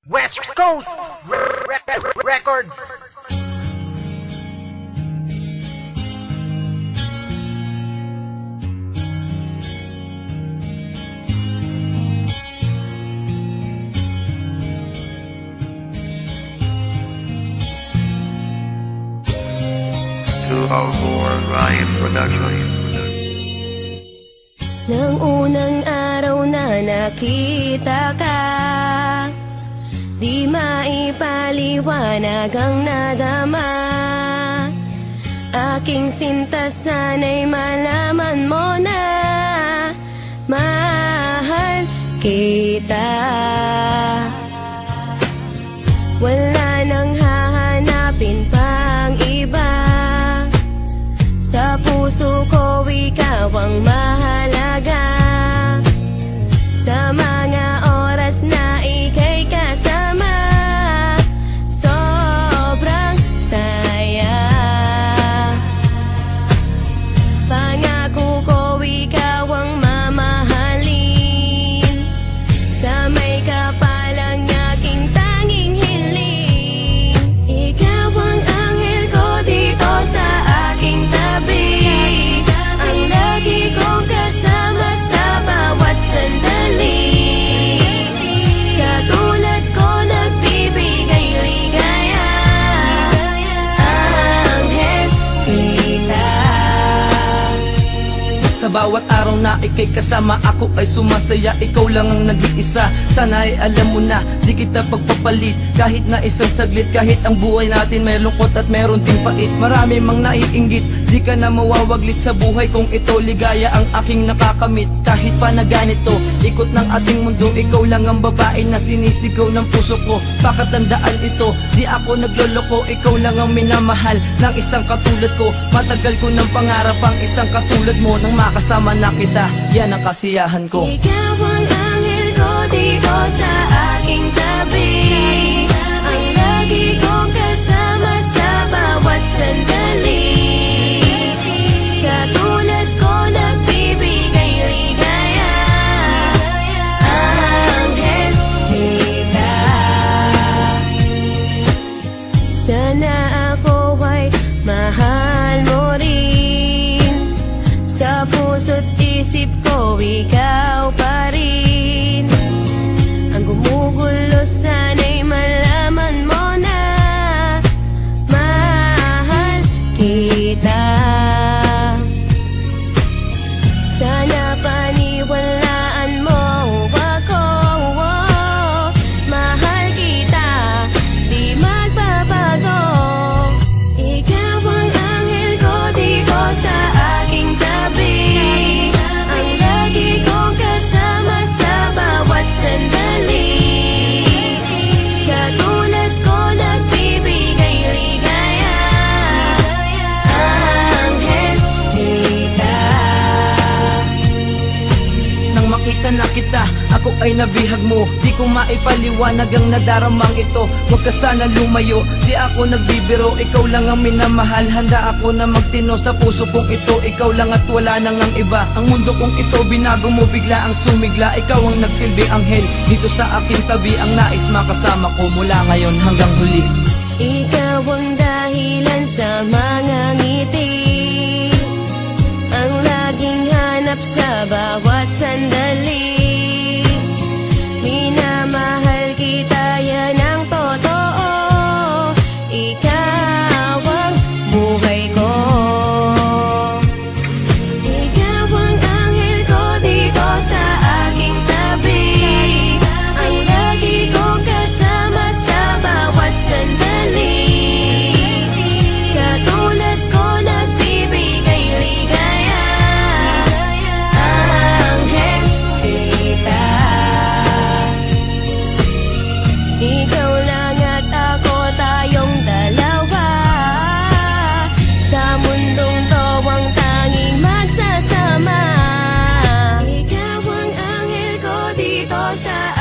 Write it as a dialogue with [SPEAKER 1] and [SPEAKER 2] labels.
[SPEAKER 1] West Coast Records.
[SPEAKER 2] Ryan Production.
[SPEAKER 3] Nang unang araw na nakita ka, di maipaliwanag ang nadama. Aking sinta, sana'y malaman mo na mahal kita. Wala nang hahanapin pang iba. Sa puso ko ikaw ang mahalaga. Sa mga oras na ika'y kasama, sobrang saya. Pangako ko ikaw ang mamahalin. Sa may kapalang aking tanging hiling. Ikaw ang anghel ko dito sa aking tabi. Ang lagi kong kasama sa bawat sandali. Sa tulad ko nagbibigay ligaya. Anghel kita.
[SPEAKER 4] Sa bawat araw na ika'y kasama, ako ay sumasaya. Ikaw lang ang nag-iisa. Sana ay alam mo na, di kita pagpapalit. Kahit na isang saglit, kahit ang buhay natin may lungkot at meron ding pait. Marami mang naiinggit, di ka na mawawaglit sa buhay kung ito. Ligaya ang aking nakakamit. Kahit pa na ganito, ikot ng ating mundo, ikaw lang ang babae na sinisigaw ng puso ko. Pakatandaan ito, di ako nagloloko. Ikaw lang ang minamahal ng isang katulad ko. Matagal ko ng pangarap ang isang katulad mo. Nang makasama na kita, yan ang kasiyahan ko.
[SPEAKER 3] Ikaw ang anghel ko dito sa aking tabi. Ang lagi kong kasama sa bawat sandali. Sa tulad ko nagbibigay ligaya. Anghel kita. Sana ako ay mahal mo rin. Sa puso't isip ko ikaw pa rin. Ang gumugulo sana'y malaman mo na mahal kita. Sana paniwalaan mo ako, mahal kita, di magbabago. Ikaw ang anghel ko dito sa aking tabi. Ang lagi kong kasama sa bawat sandali. Sa tulad ko nagbibigay ligaya. Anghel kita.
[SPEAKER 4] Nang makita na kita, ako ay nabihag mo. Di ko maipaliwanag ang nadaramang ito. Huwag ka sana lumayo, di ako nagbibiro. Ikaw lang ang minamahal, handa ako na magtino. Sa puso kong ito, ikaw lang at wala nang ang iba. Ang mundo kong ito, binago mo, bigla ang sumigla. Ikaw ang nagsilbi anghel, dito sa aking tabi. Ang nais makasama ko mula ngayon hanggang huli.
[SPEAKER 3] Ikaw ang dahilan sa mga ngiti. Ang laging hanap sa bawat sandali. Minamahal kita, yan ang totoo. Ikaw ang buhay ko. Ikaw ang anghel ko dito sa aking tabi. Ang lagi kong kasama sa bawat sandali. Sa tulad ko nagbibigay ligaya. Anghel kita. Ikaw lang at ako, tayong dalawa. Sa mundong to ang tanging magsasama. Ikaw ang anghel ko dito sa